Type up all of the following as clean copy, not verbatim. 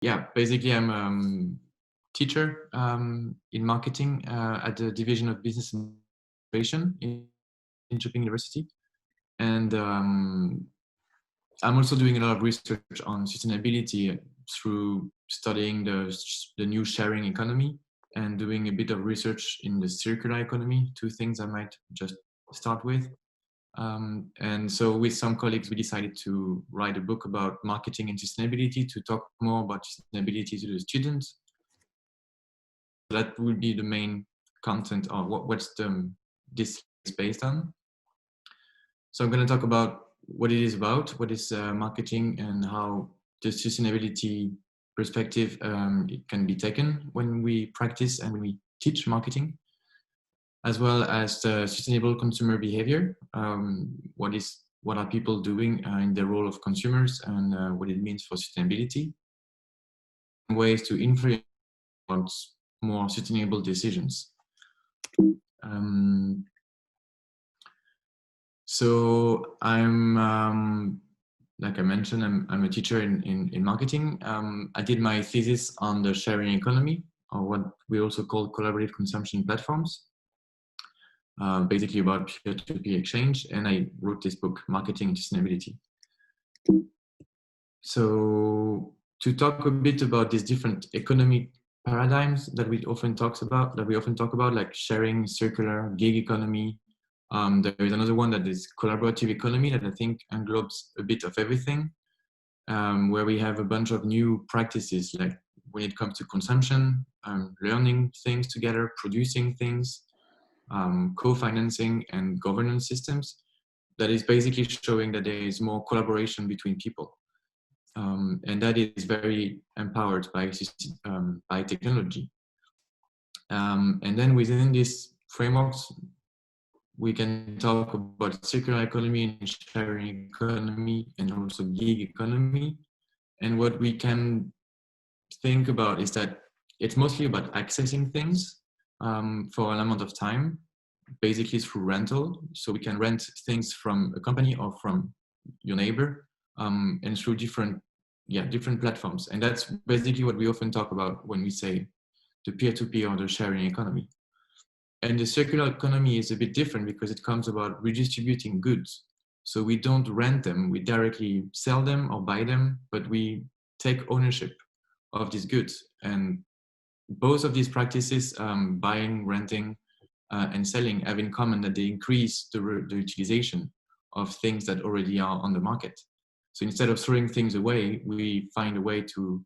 Yeah, basically I'm teacher in marketing at the Division of Business and Innovation in Linköpings University. And I'm also doing a lot of research on sustainability through studying the new sharing economy and doing a bit of research in the circular economy, two things I might just start with. And so with some colleagues, we decided to write a book about marketing and sustainability to talk more about sustainability to the students. That would be the main content of what's this is based on. So I'm going to talk about what it is about, what is marketing, and how the sustainability perspective it can be taken when we practice and when we teach marketing, as well as the sustainable consumer behavior. What are people doing in their role of consumers, and what it means for sustainability, ways to influence more sustainable decisions. So I'm, like I mentioned, I'm a teacher in marketing. I did my thesis on the sharing economy, or what we also call collaborative consumption platforms, basically about peer-to-peer exchange. And I wrote this book, Marketing and Sustainability. So to talk a bit about these different economic paradigms that we often talk about, like sharing, circular, gig economy. There is another one that is collaborative economy that I think englobes a bit of everything, where we have a bunch of new practices, like when it comes to consumption, learning things together, producing things, co-financing and governance systems. That is basically showing that there is more collaboration between people. And that is very empowered by technology. And then within these frameworks, we can talk about circular economy and sharing economy and also gig economy. And what we can think about is that it's mostly about accessing things for an amount of time, basically through rental. So we can rent things from a company or from your neighbor, and through different platforms. And that's basically what we often talk about when we say the peer-to-peer or the sharing economy. And the circular economy is a bit different because it comes about redistributing goods. So we don't rent them, we directly sell them or buy them, but we take ownership of these goods. And both of these practices, buying, renting, and selling, have in common that they increase the utilization of things that already are on the market. So instead of throwing things away, we find a way to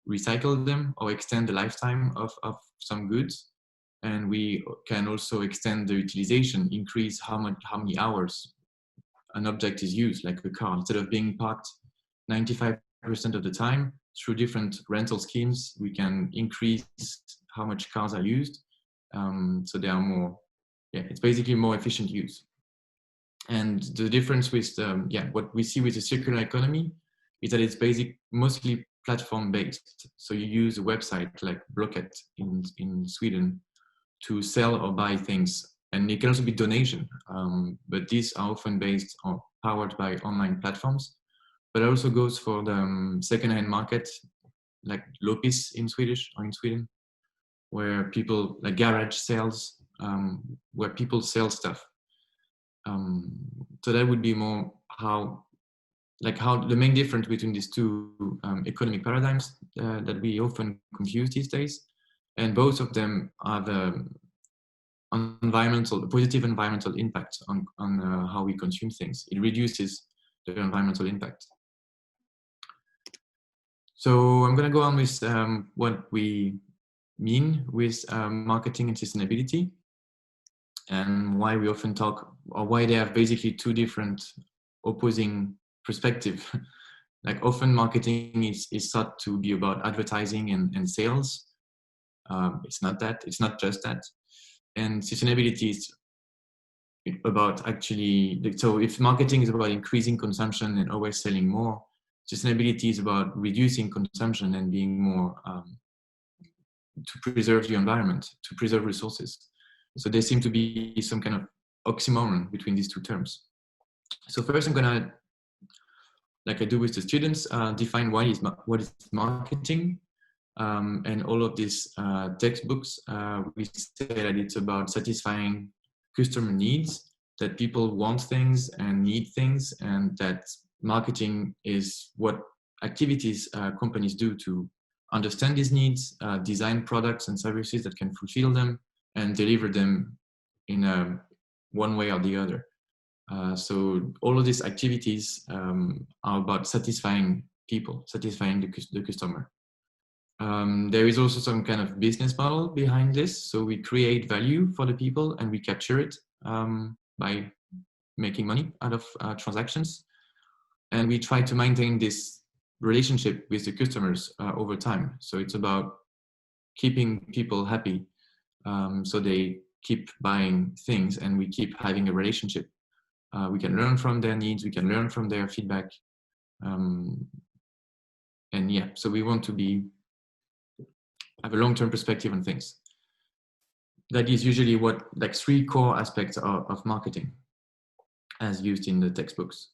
recycle them or extend the lifetime of some goods. And we can also extend the utilization, increase how many hours an object is used, like a car. Instead of being parked 95% of the time, through different rental schemes, we can increase how much cars are used. So they are more, it's basically more efficient use. And the difference with what we see with the circular economy is that it's mostly platform-based. So you use a website like Blocket in Sweden to sell or buy things. And it can also be donation, but these are often based or powered by online platforms. But it also goes for the second-hand market, like Lopis in Sweden, where people, like garage sales, where people sell stuff. So that would be more how the main difference between these two economic paradigms that we often confuse these days. And both of them have positive environmental impact on how we consume things. It reduces the environmental impact. So I'm going to go on with what we mean with marketing and sustainability, and why we often talk, or why they have basically two different opposing perspectives. Like often marketing is thought to be about advertising and sales. It's not that, it's not just that. And sustainability is about actually, so if marketing is about increasing consumption and always selling more, sustainability is about reducing consumption and being more to preserve the environment, to preserve resources. So there seems to be some kind of oxymoron between these two terms. So first I'm going to like I do with the students, define what is marketing. And all of these textbooks, we say that it's about satisfying customer needs, that people want things and need things, and that marketing is what activities companies do to understand these needs, design products and services that can fulfill them, and deliver them in one way or the other. So all of these activities are about satisfying people, satisfying the customer. There is also some kind of business model behind this. So we create value for the people and we capture it by making money out of transactions. And we try to maintain this relationship with the customers over time. So it's about keeping people happy, so they keep buying things and we keep having a relationship. We can learn from their needs, we can learn from their feedback. And yeah, so we want to have a long-term perspective on things. That is usually what, like, 3 core aspects of marketing as used in the textbooks.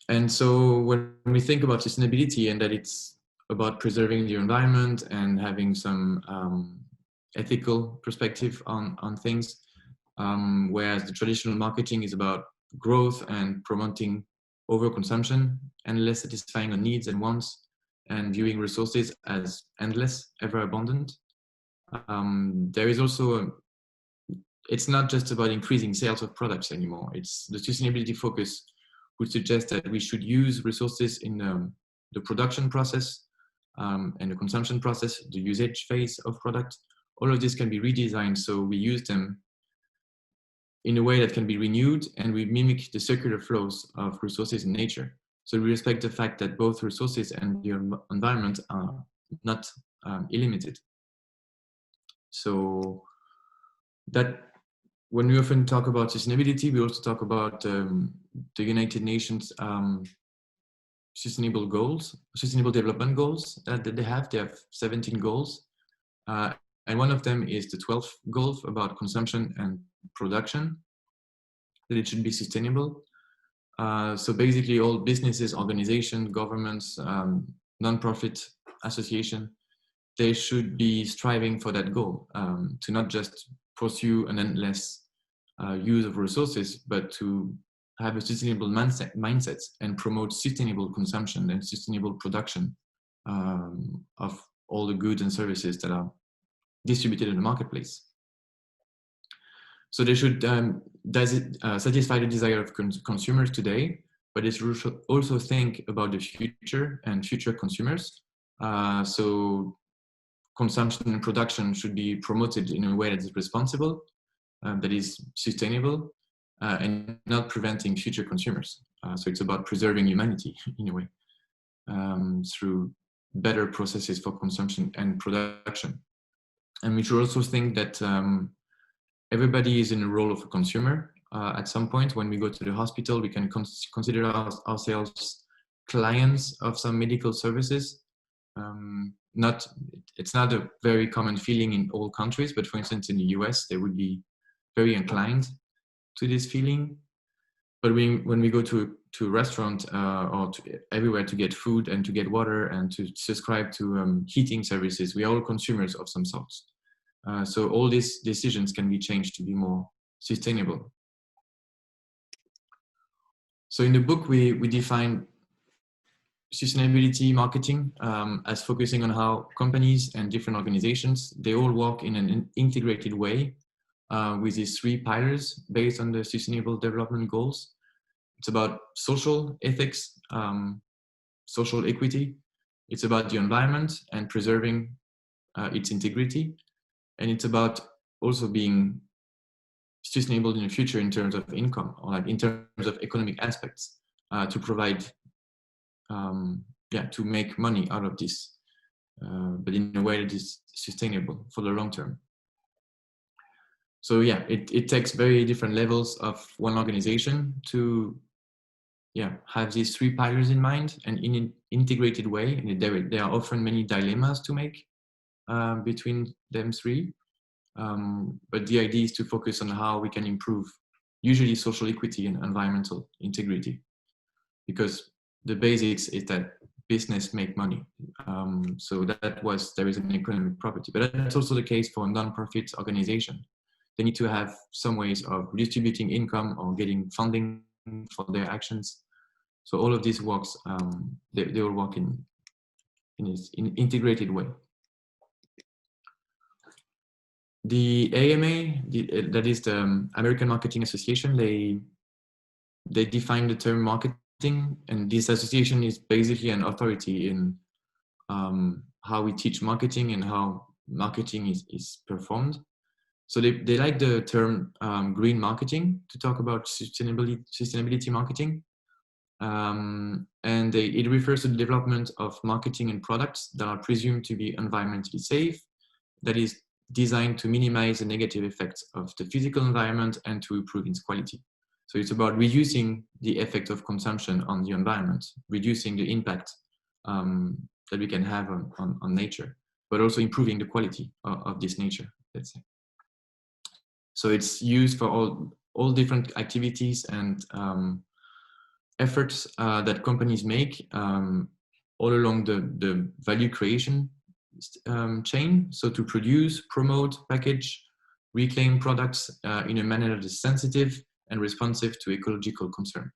And so when we think about sustainability and that it's about preserving the environment and having some ethical perspective on things, whereas the traditional marketing is about growth and promoting overconsumption and less satisfying on needs and wants, and viewing resources as endless, ever abundant. There is also it's not just about increasing sales of products anymore. It's the sustainability focus would suggest that we should use resources in the production process and the consumption process, the usage phase of product. All of this can be redesigned so we use them in a way that can be renewed, and we mimic the circular flows of resources in nature. So we respect the fact that both resources and the environment are not illimited. So that when we often talk about sustainability, we also talk about the United Nations sustainable development goals that they have. They have 17 goals. And one of them is the 12th goal about consumption and production, that it should be sustainable. So basically all businesses, organizations, governments, non-profit associations, they should be striving for that goal, to not just pursue an endless use of resources, but to have a sustainable mindset and promote sustainable consumption and sustainable production of all the goods and services that are distributed in the marketplace. So they should satisfy the desire of consumers today, but they should also think about the future and future consumers. So consumption and production should be promoted in a way that is responsible, that is sustainable, and not preventing future consumers. So it's about preserving humanity in a way through better processes for consumption and production. And we should also think that everybody is in the role of a consumer. At some point, when we go to the hospital, we can consider ourselves clients of some medical services. It's not a very common feeling in all countries, but for instance, in the US, they would be very inclined to this feeling. But when we go to a restaurant or everywhere to get food and to get water and to subscribe to heating services, we are all consumers of some sorts. So all these decisions can be changed to be more sustainable. So in the book, we define sustainability marketing as focusing on how companies and different organizations, they all work in an integrated way with these 3 pillars based on the Sustainable Development Goals. It's about social ethics, social equity. It's about the environment and preserving its integrity. And it's about also being sustainable in the future in terms of income, or like in terms of economic aspects, to provide, to make money out of this, but in a way that is sustainable for the long term. So yeah, it takes very different levels of one organization to have these 3 pillars in mind and in an integrated way. And there are often many dilemmas to make between them 3. But the idea is to focus on how we can improve usually social equity and environmental integrity. because the basics is that business make money. So there is an economic property, but that's also the case for a non-profit organization. They need to have some ways of redistributing income or getting funding for their actions. So all of this works, they will work in an integrated way. The AMA, that is the American Marketing Association, they define the term marketing, and this association is basically an authority in how we teach marketing and how marketing is performed. So they like the term green marketing to talk about sustainability marketing. And it refers to the development of marketing and products that are presumed to be environmentally safe, that is designed to minimize the negative effects of the physical environment and to improve its quality. So it's about reducing the effect of consumption on the environment, reducing the impact that we can have on nature, but also improving the quality of this nature, let's say. So it's used for all different activities and efforts that companies make all along the value creation chain. So to produce, promote, package, reclaim products in a manner that is sensitive and responsive to ecological concern.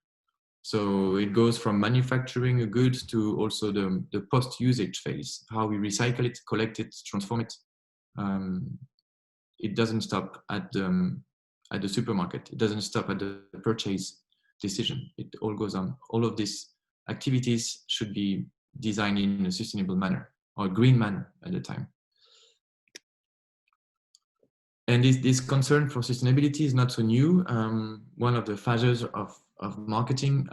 So it goes from manufacturing a good to also the post-usage phase, how we recycle it, collect it, transform it. It doesn't stop at the supermarket. It doesn't stop at the purchase decision. It all goes on. All of these activities should be designed in a sustainable manner or green manner at the time. And this concern for sustainability is not so new. One of the fathers of marketing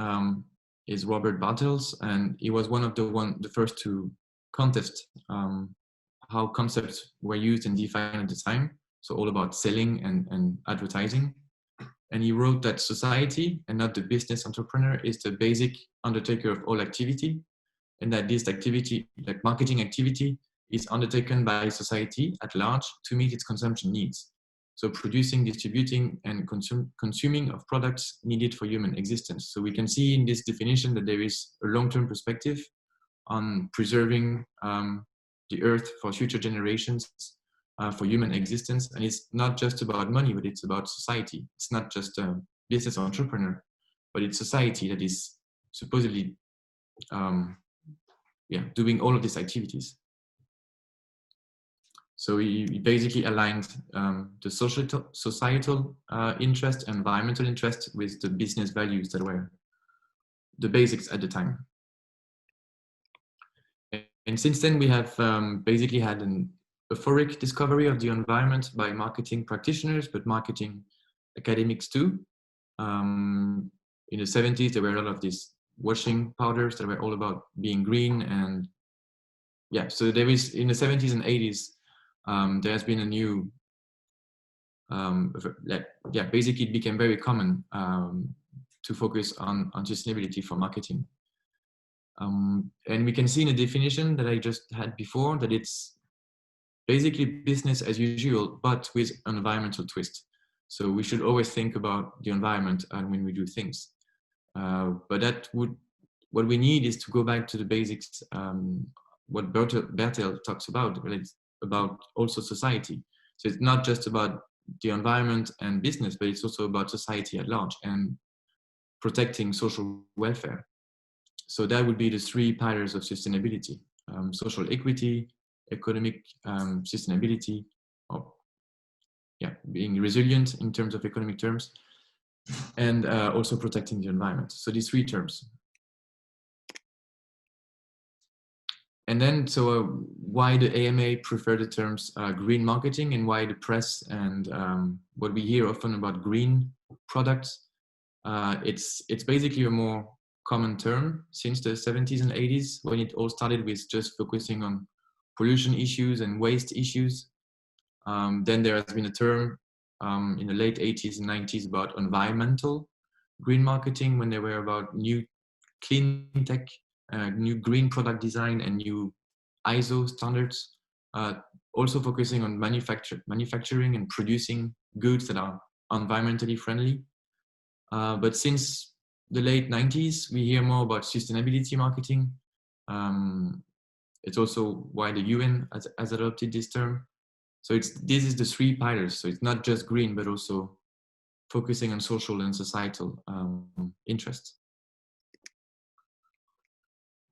is Robert Bartels, and he was one of the first to contest how concepts were used and defined at the time. So all about selling and advertising. And he wrote that society and not the business entrepreneur is the basic undertaker of all activity, and that this activity, like marketing activity, is undertaken by society at large to meet its consumption needs. So producing, distributing, and consuming of products needed for human existence. So we can see in this definition that there is a long-term perspective on preserving the earth for future generations, for human existence. And it's not just about money, but it's about society. It's not just a business entrepreneur, but it's society that is supposedly doing all of these activities. So he basically aligned the societal interest, environmental interest with the business values that were the basics at the time. And since then, we have basically had an euphoric discovery of the environment by marketing practitioners, but marketing academics too. In the 70s, there were a lot of these washing powders that were all about being green. And yeah, so there is, in the 70s and 80s, there has been a new, basically it became very common to focus on sustainability for marketing. And we can see in the definition that I just had before that it's basically business as usual, but with an environmental twist. So we should always think about the environment when we do things. But what we need is to go back to the basics, what Bertel talks about, it's about also society. So it's not just about the environment and business, but it's also about society at large and protecting social welfare. So that would be the three pillars of sustainability: social equity, economic sustainability, or being resilient in terms of economic terms, and also protecting the environment. So these three terms. And then, so why the AMA prefer the terms green marketing, and why the press and what we hear often about green products, it's basically a more common term since the 70s and 80s, when it all started with just focusing on pollution issues and waste issues. Then there has been a term in the late 80s and 90s about environmental green marketing, when they were about new clean tech, new green product design, and new ISO standards, also focusing on manufacturing and producing goods that are environmentally friendly. But since the late 90s, we hear more about sustainability marketing. It's also why the UN has adopted this term. So this is the three pillars. So it's not just green, but also focusing on social and societal interests.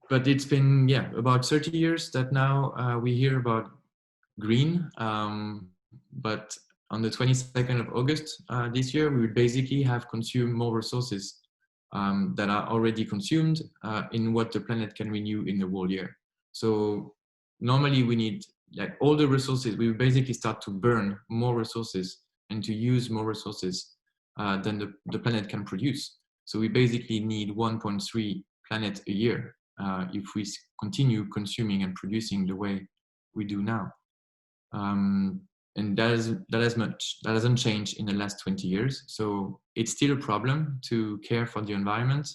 But it's been, about 30 years that now we hear about green. But on the 22nd of August this year, we would basically have consumed more resources that are already consumed in what the planet can renew in the whole year. So normally we need like all the resources, we would basically start to burn more resources and to use more resources than the planet can produce. So we basically need 1.3 planet a year if we continue consuming and producing the way we do now. And that hasn't changed in the last 20 years. So it's still a problem to care for the environment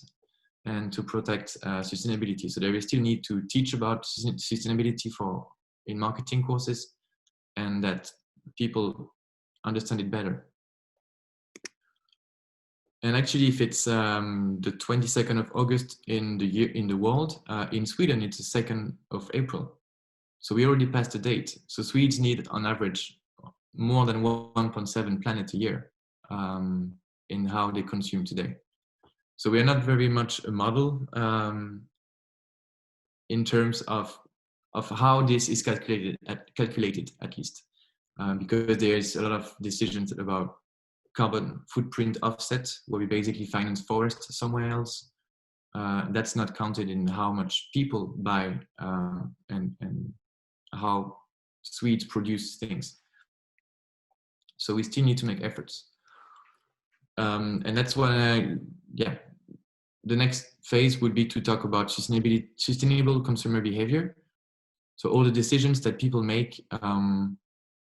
and to protect sustainability. So there we still need to teach about sustainability in marketing courses, and that people understand it better. And actually, if it's the 22nd of August in the world, in Sweden, it's the 2nd of April. So we already passed the date. So Swedes need, on average, more than 1.7 planets a year in how they consume today. So we are not very much a model in terms of how this is calculated at least, because there's a lot of decisions about carbon footprint offset, where we basically finance forests somewhere else. That's not counted in how much people buy and how Swedes produce things. So we still need to make efforts. And that's why, the next phase would be to talk about sustainable consumer behavior. So all the decisions that people make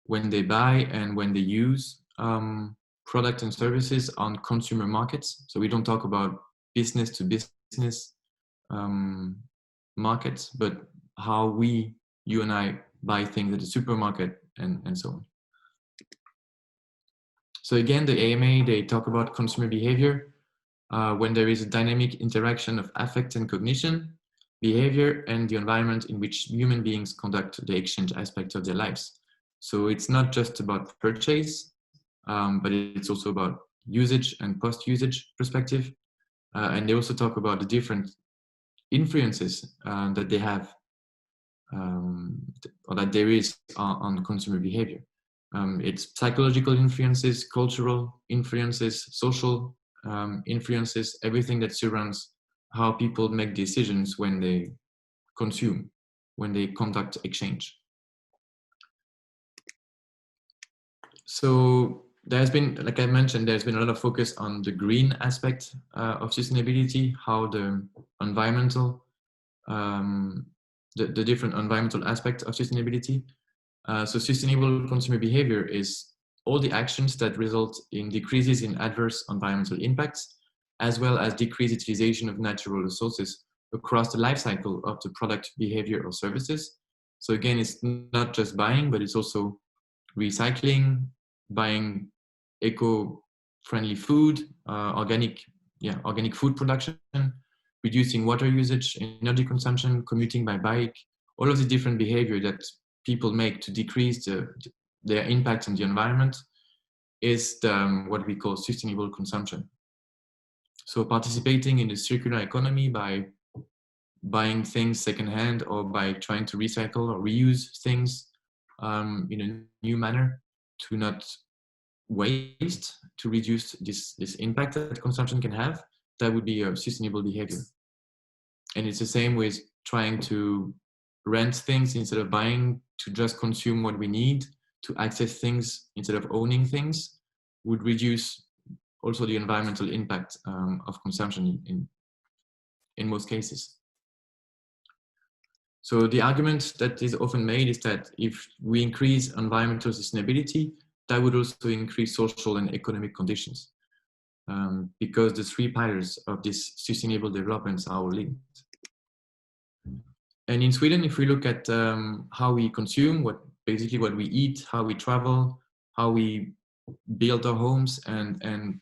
when they buy and when they use products and services on consumer markets. So we don't talk about business to business markets, but how you and I buy things at the supermarket and so on. So again, the AMA, they talk about consumer behavior when there is a dynamic interaction of affect and cognition, behavior, and the environment in which human beings conduct the exchange aspect of their lives. So it's not just about purchase, but it's also about usage and post-usage perspective. And they also talk about the different influences that they have or that there is on consumer behavior. It's psychological influences, cultural influences, social influences, everything that surrounds how people make decisions when they consume, when they conduct exchange. So there's been, like I mentioned, there's been a lot of focus on the green aspect of sustainability, how the environmental, the different environmental aspects of sustainability. So sustainable consumer behavior is all the actions that result in decreases in adverse environmental impacts, as well as decreased utilization of natural resources across the life cycle of the product, behavior, or services. So again, it's not just buying, but it's also recycling, buying eco-friendly food, organic food production, reducing water usage, energy consumption, commuting by bike, all of the different behavior that people make to decrease their impact on the environment is what we call sustainable consumption. So participating in the circular economy by buying things secondhand or by trying to recycle or reuse things in a new manner to not waste, to reduce this impact that consumption can have, that would be a sustainable behavior. And it's the same with trying to rent things instead of buying, to just consume what we need, to access things instead of owning things, would reduce also the environmental impact of consumption in most cases. So the argument that is often made is that if we increase environmental sustainability, that would also increase social and economic conditions, because the three pillars of this sustainable developments are all linked. And in Sweden, if we look at how we consume, what we eat, how we travel, how we build our homes and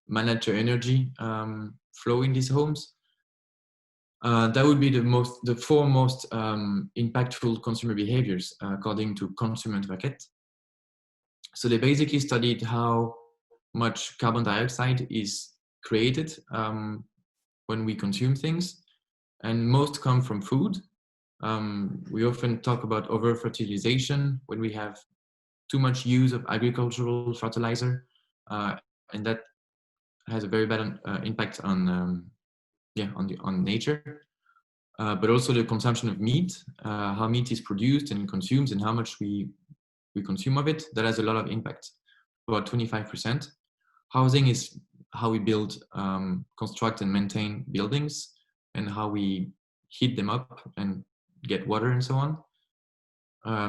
manage our energy flow in these homes. That would be the four most impactful consumer behaviors according to Consumentenverket. So they basically studied how much carbon dioxide is created when we consume things, and most come from food. We often talk about over-fertilization when we have too much use of agricultural fertilizer, and that has a very bad impact on nature. But also the consumption of meat, how meat is produced and consumed, and how much we consume of it. That has a lot of impact, about 25%. Housing is how we build, construct and maintain buildings, and how we heat them up and get water and so on.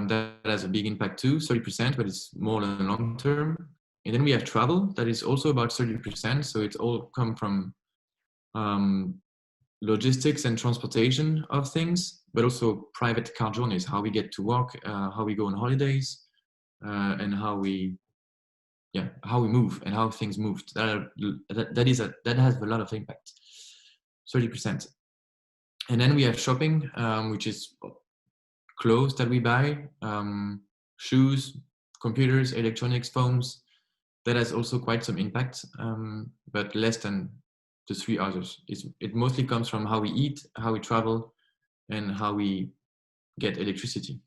That has a big impact too, 30%, but it's more in the long term. And then we have travel, that is also about 30%. So it's all come from logistics and transportation of things, but also private car journeys, how we get to work, how we go on holidays, and how we move and how things moved. That has a lot of impact, 30%. And then we have shopping, which is clothes that we buy, shoes, computers, electronics, phones. That has also quite some impact, but less than the three others. It mostly comes from how we eat, how we travel, and how we get electricity.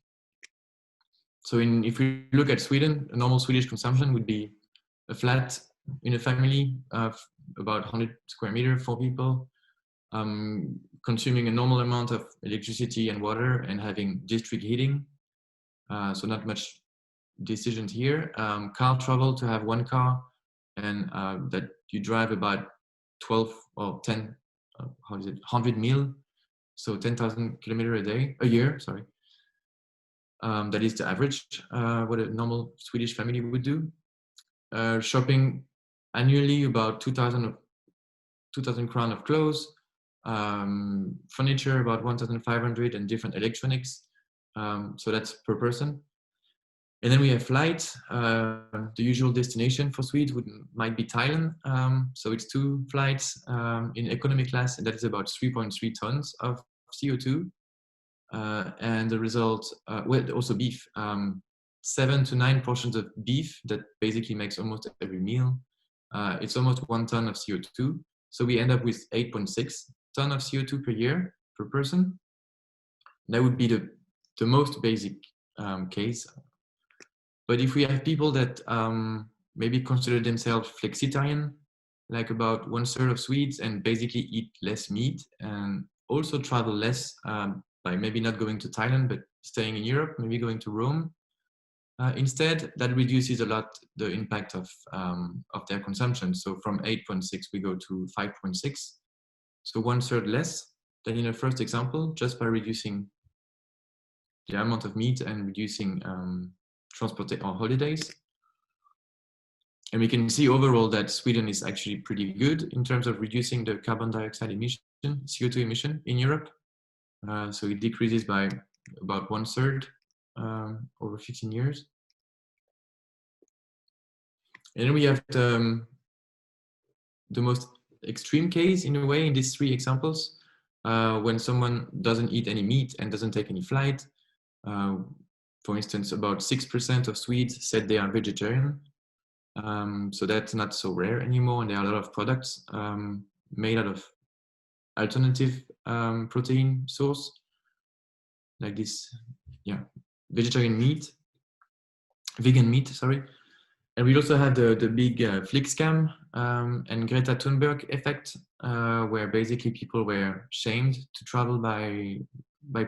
So if we look at Sweden, a normal Swedish consumption would be a flat in a family of about 100 square meters, 4 people, consuming a normal amount of electricity and water, and having district heating. So not much decisions here. Car travel, to have one car, and that you drive about 12 or 10, 100 mil, so 10,000 kilometers a year, sorry. That is the average, what a normal Swedish family would do. Shopping annually about 2,000 crown of clothes, furniture about 1,500, and different electronics. So that's per person. And then we have flights. The usual destination for Swedes might be Thailand. So it's 2 flights in economy class, and that is about 3.3 tons of CO2. And the result, also beef, 7 to 9 portions of beef that basically makes almost every meal. It's almost 1 ton of CO2. So we end up with 8.6 ton of CO2 per year per person. That would be the most basic case. But if we have people that maybe consider themselves flexitarian, like about 1/3 of Swedes, and basically eat less meat and also travel less, by maybe not going to Thailand, but staying in Europe, maybe going to Rome instead, that reduces a lot the impact of their consumption. So from 8.6, we go to 5.6. So 1/3 less than in the first example, just by reducing the amount of meat and reducing transport or holidays. And we can see overall that Sweden is actually pretty good in terms of reducing the carbon dioxide emission, CO2 emission in Europe. So it decreases by about 1/3 over 15 years. And then we have the most extreme case in a way in these 3 examples, when someone doesn't eat any meat and doesn't take any flight. For instance, about 6% of Swedes said they are vegetarian. So that's not so rare anymore, and there are a lot of products made out of alternative protein source, like this, vegan meat, sorry. And we also have the big Flick scam and Greta Thunberg effect, where basically people were shamed to travel by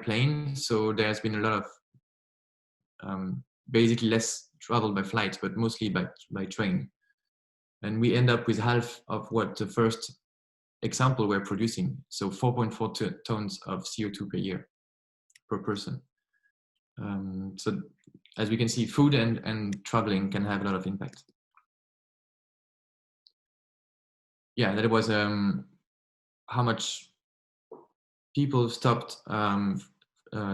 plane. So there has been a lot of basically less travel by flight, but mostly by train. And we end up with half of what the first example we're producing. So 4.4 tons of CO2 per year per person. So as we can see, food and traveling can have a lot of impact. Yeah, that was how much people stopped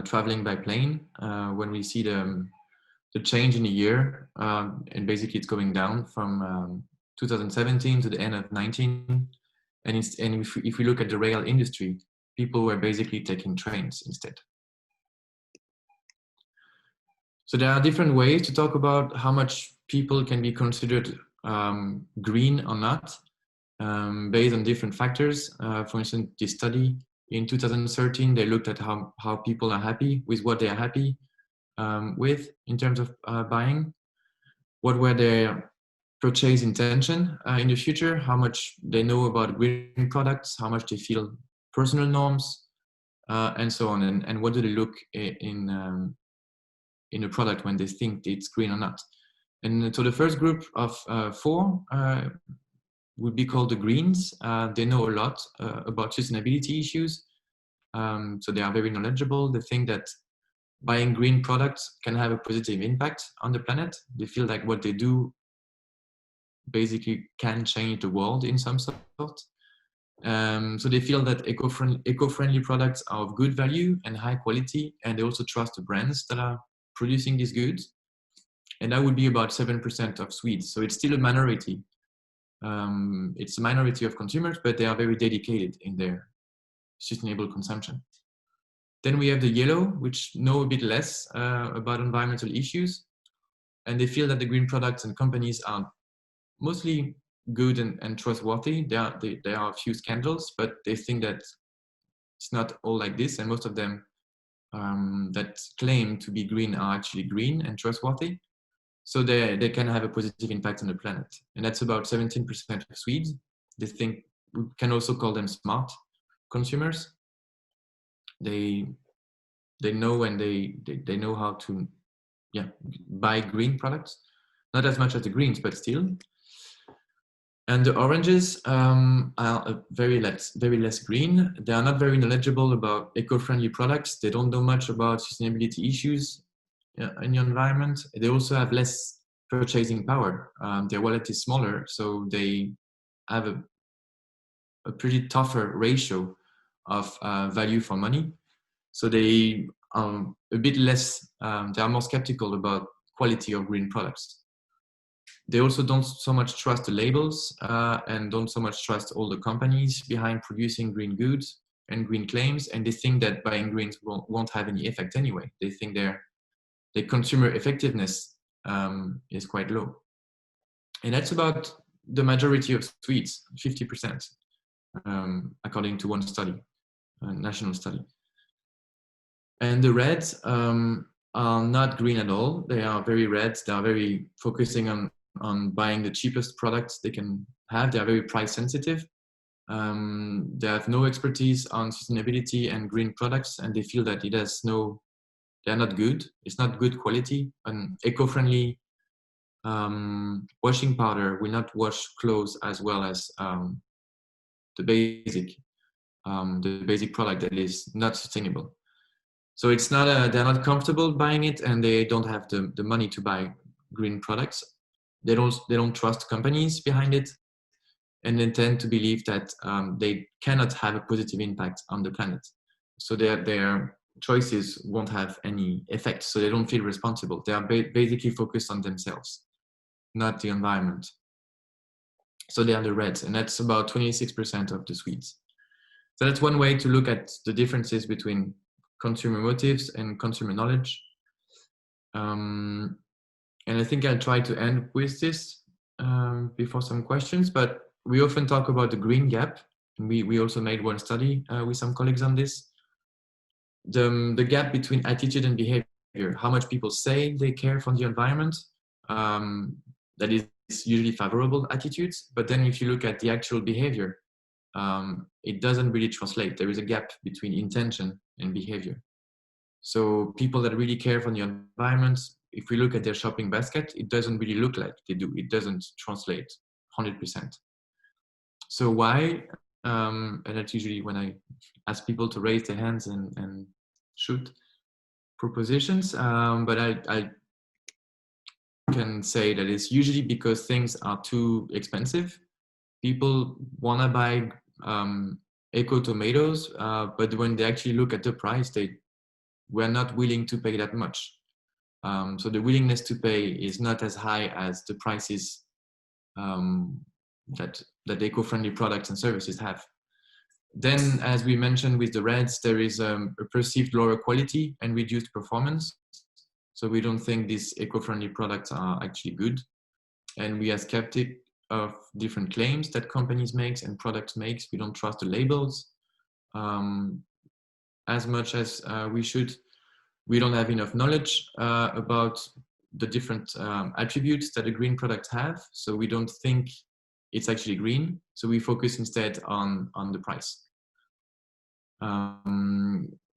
traveling by plane when we see the change in a year, and basically it's going down from 2017 to the end of 19, And if we look at the rail industry, people were basically taking trains instead. So there are different ways to talk about how much people can be considered green or not, based on different factors. For instance, this study in 2013, they looked at how people are happy with what they are happy with in terms of buying. What were their purchase intention in the future, how much they know about green products, how much they feel personal norms, and so on, and what do they look in a product when they think it's green or not. And so the first group of 4 would be called the Greens. They know a lot about sustainability issues, so they are very knowledgeable. They think that buying green products can have a positive impact on the planet. They feel like what they do basically can change the world in some sort. So they feel that eco-friendly products are of good value and high quality, and they also trust the brands that are producing these goods. And that would be about 7% of Swedes. So it's still a minority. It's a minority of consumers, but they are very dedicated in their sustainable consumption. Then we have the yellow, which know a bit less about environmental issues, and they feel that the green products and companies are mostly good and trustworthy. There are a few scandals, but they think that it's not all like this, and most of them that claim to be green are actually green and trustworthy. So they can have a positive impact on the planet. And that's about 17% of Swedes. They think we can also call them smart consumers. They know, and they know how to buy green products. Not as much as the greens, but still. And the oranges are very less green. They are not very knowledgeable about eco-friendly products. They don't know much about sustainability issues in the environment. They also have less purchasing power. Their wallet is smaller, so they have a pretty tougher ratio of value for money. So they are a bit less, they are more skeptical about quality of green products. They also don't so much trust the labels and don't so much trust all the companies behind producing green goods and green claims. And they think that buying greens won't have any effect anyway. They think their consumer effectiveness is quite low. And that's about the majority of Swedes, 50%, according to one study, a national study. And the reds are not green at all. They are very red. They are very focusing on buying the cheapest products they can have. They are very price sensitive. They have no expertise on sustainability and green products, and they feel that they're not good. It's not good quality. An eco-friendly washing powder will not wash clothes as well as the basic product that is not sustainable. So it's not they're not comfortable buying it, and they don't have the money to buy green products. They don't trust companies behind it, and they tend to believe that they cannot have a positive impact on the planet. So their choices won't have any effect. So they don't feel responsible. They are basically focused on themselves, not the environment. So they are the reds, and that's about 26% of the Swedes. So that's one way to look at the differences between consumer motives and consumer knowledge. And I think I'll try to end with this before some questions, but we often talk about the green gap. And we also made one study with some colleagues on this. The gap between attitude and behavior, how much people say they care for the environment, that is usually favorable attitudes, but then if you look at the actual behavior, it doesn't really translate. There is a gap between intention and behavior. So people that really care for the environment, if we look at their shopping basket, it doesn't really look like they do. It doesn't translate 100%. So why? And that's usually when I ask people to raise their hands and shoot propositions. But I can say that it's usually because things are too expensive. People want to buy eco tomatoes, but when they actually look at the price, we're not willing to pay that much. So the willingness to pay is not as high as the prices that that eco-friendly products and services have. Then, as we mentioned with the reds, there is a perceived lower quality and reduced performance. So we don't think these eco-friendly products are actually good. And we are skeptic of different claims that companies make and products make. We don't trust the labels as much as we should. We don't have enough knowledge about the different attributes that a green product have. So we don't think it's actually green. So we focus instead on the price.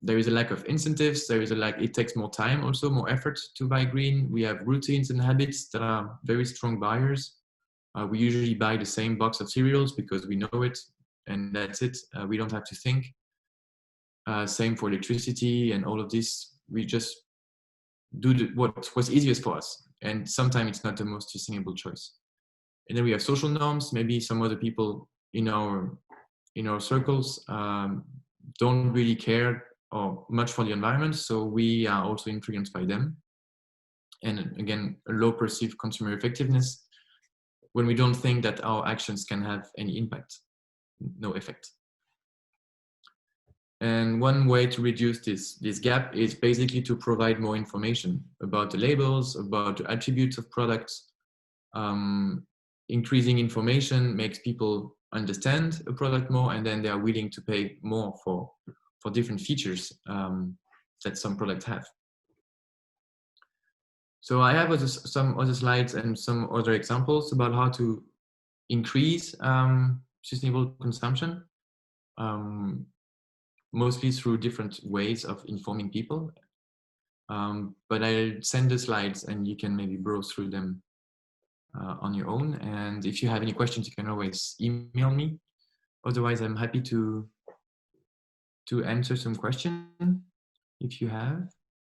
There is a lack of incentives. There is a lack, it takes more time, also more effort to buy green. We have routines and habits that are very strong buyers. We usually buy the same box of cereals because we know it, and that's it. We don't have to think. Same for electricity and all of this. We just do what was easiest for us. And sometimes it's not the most sustainable choice. And then we have social norms. Maybe some other people in our circles don't really care or much for the environment. So we are also influenced by them. And again, a low perceived consumer effectiveness when we don't think that our actions can have any impact, no effect. And one way to reduce this gap is basically to provide more information about the labels, about the attributes of products. Increasing information makes people understand a product more, and then they are willing to pay more for different features that some products have. So I have some other slides and some other examples about how to increase sustainable consumption, mostly through different ways of informing people. But I'll send the slides and you can maybe browse through them on your own. And if you have any questions, you can always email me. Otherwise, I'm happy to answer some questions if you have.